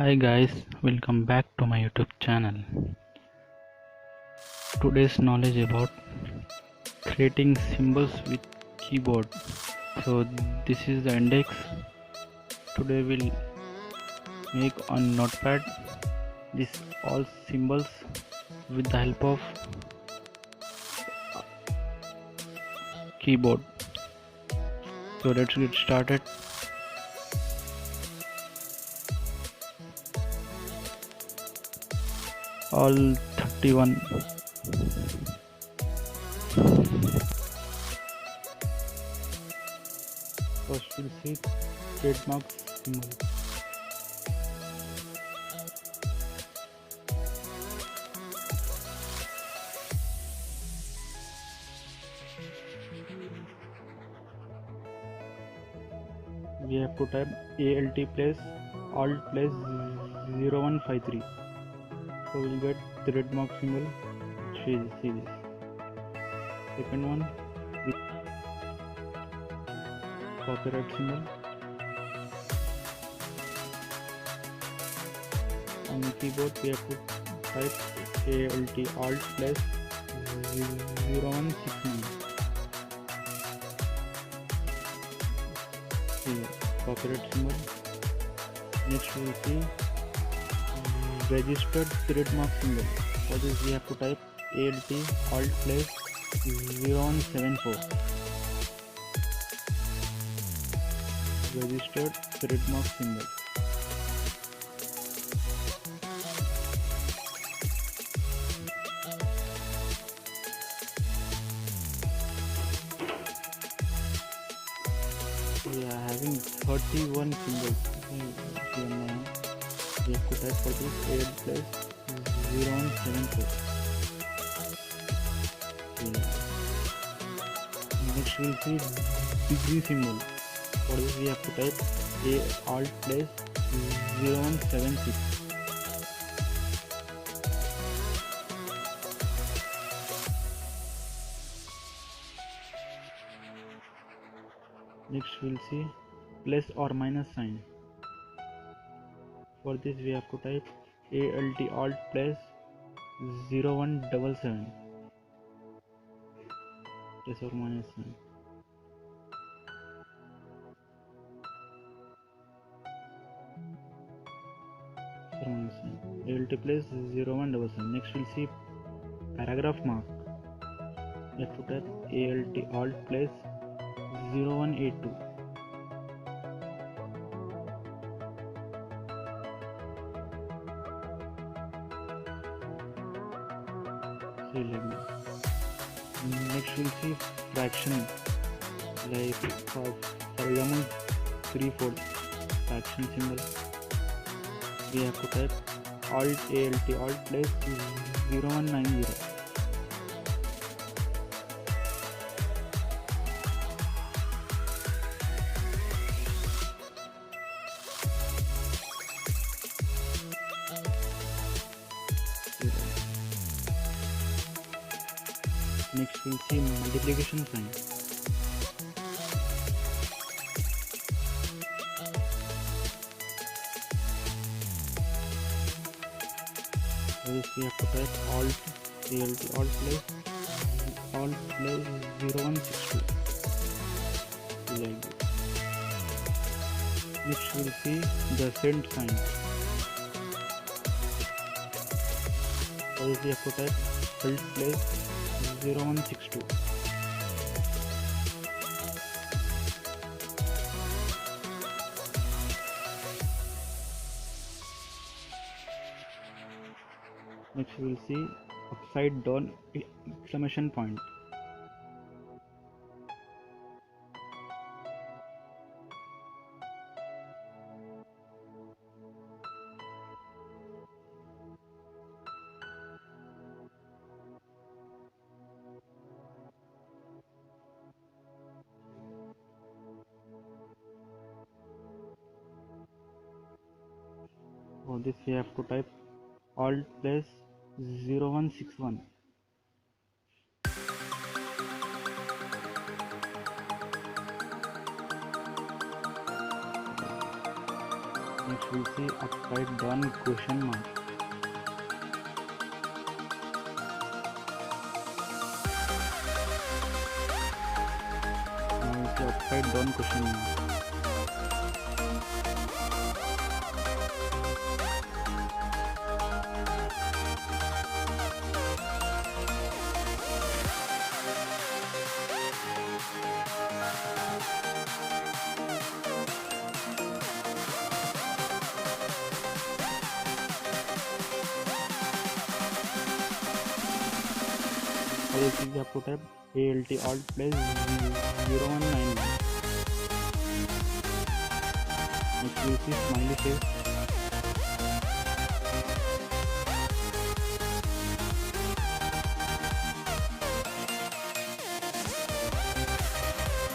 Hi guys, welcome back to my YouTube channel. Today's knowledge about creating symbols with keyboard. So this is the index. Today we'll make on notepad this all symbols with the help of keyboard. So let's get started. All 31. First we'll see trademark symbol. We have to type ALT plus alt plus 0153. So we'll get trademark symbol. See this. Second one, the copyright symbol. On the keyboard we have to type ALT alt plus 0169. See copyright symbol. Next we will see registered trademark symbol. For this we have to type ALT alt plus 0174. Registered trademark symbol. We are having 31 symbols. We have to type for this ALT plus 0174. Next we will see degree symbol. For this we have to type alt plus 0176. Next we will see plus or minus sign. For this we have to type alt plus 0177. Plus or minus sign. ALT plus 0177. Next we'll see paragraph mark. You have to type alt plus 0182. See like this. Next we'll see fraction, like for example 3/4 fraction symbol. We have to type alt plus 0190. Next we'll see multiplication sign. This we have to type alt plus 0162. Like this. Next we'll see the cent sign. For this we have to type alt plus 0162. Next we will see upside down exclamation point. For this we have to type alt plus 0161. Next we'll see upside down question mark. Now we'll see upside down question mark. Now we'll see we have to type ALT alt plus 0191. Next we'll see smiley face.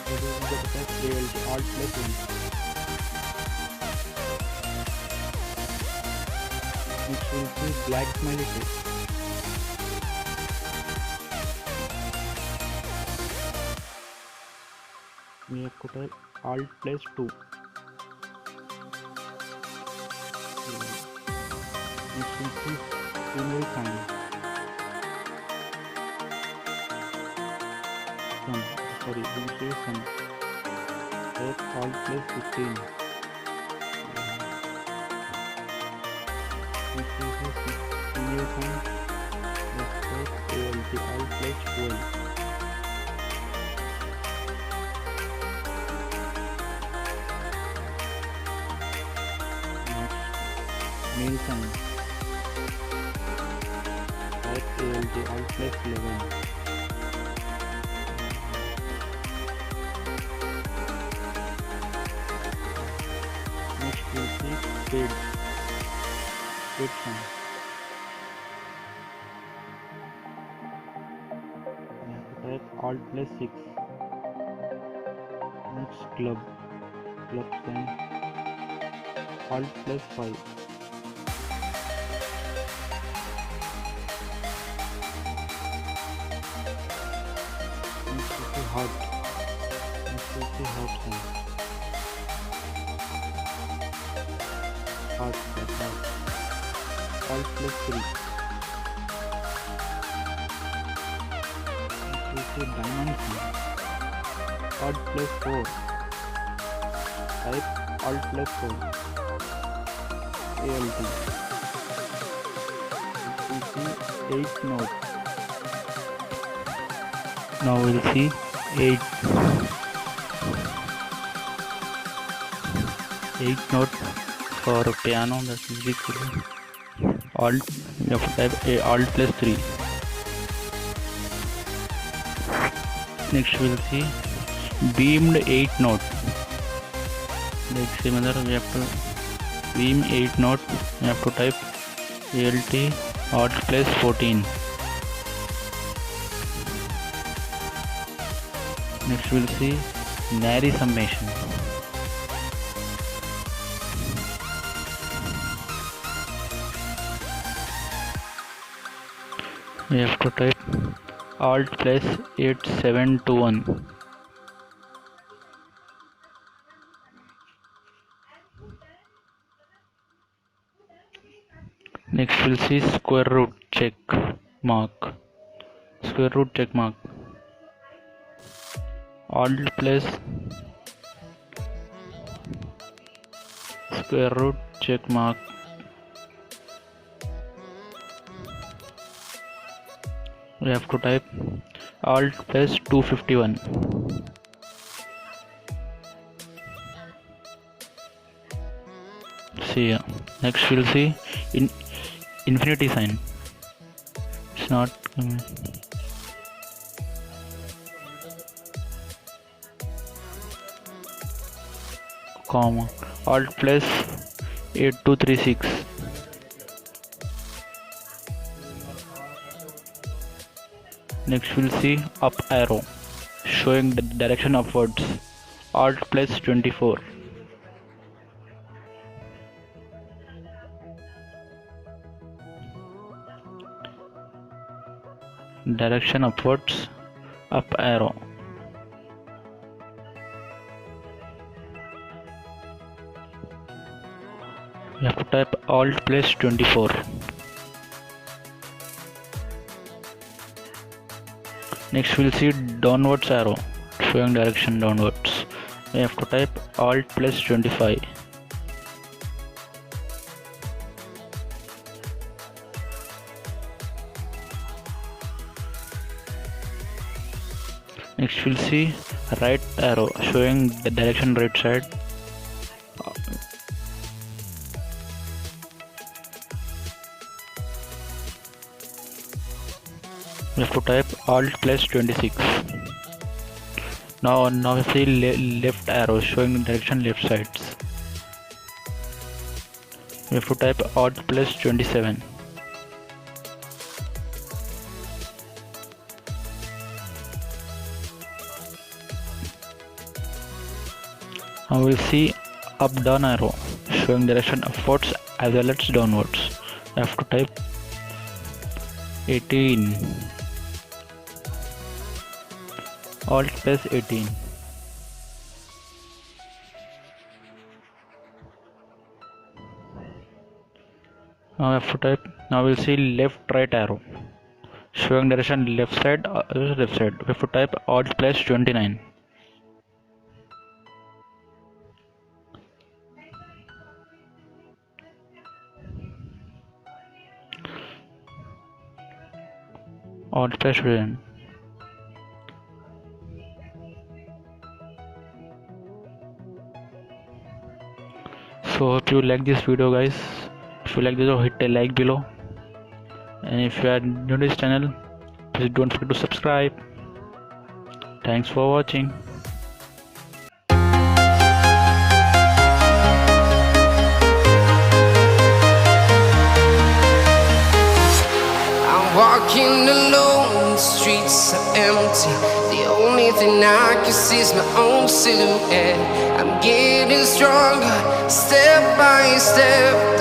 This is the type ALT alt plus 1. Next we'll see black smiley face. We have to type alt plus 2. Next we'll see female sign. Sun. Sorry, we'll see sun. Type alt plus 15. Next we'll see female sign. Let's type ALT alt plus 12. Male sign. Type ALT alt plus 11. Next we'll see spade. Spade sign. We have to type alt plus 6. Next club. Club sign. Alt plus 5. Heart. Next we'll see heart sign. Heart. Alt plus 3. Next we'll see diamond sign. Alt plus 4. Type alt plus 4. ALT. Next we'll see 8 note. Now we'll see 8 note for piano, that is equal alt. You have to type a alt plus 3. Next we'll see beamed 8 note. Like similar, we have to beam 8 note. We have to type ALT alt plus 14. Next we'll see nary summation. We have to type alt plus 8721. Next we'll see square root check mark. Square root check mark. Alt plus square root check mark. We have to type alt plus 251. See here. Next we'll see infinity sign. It's not comma. Alt plus 8236. Next we'll see up arrow showing the direction upwards. Alt plus 24. Direction upwards, up arrow. We have to type Alt plus 24. Next we'll see downwards arrow showing direction downwards. We have to type Alt plus 25. Next we'll see right arrow showing the direction right side. We have to type Alt plus 26. Now we see left arrow showing direction left sides. We have to type Alt plus 27. Now we'll see up down arrow showing direction upwards as well as downwards. I have to type 18. Alt plus 18. Now I have to type. Now we'll see left right arrow showing direction left side. Left side. We have to type Alt plus 29. Alt plus 29. So hope you like this video, guys. If you like this video, hit a like below, and if you are new to this channel, please don't forget to subscribe. Thanks for watching. I'm walking alone, the streets are empty. The only thing I can see is my own silhouette. I'm getting stronger, step by step.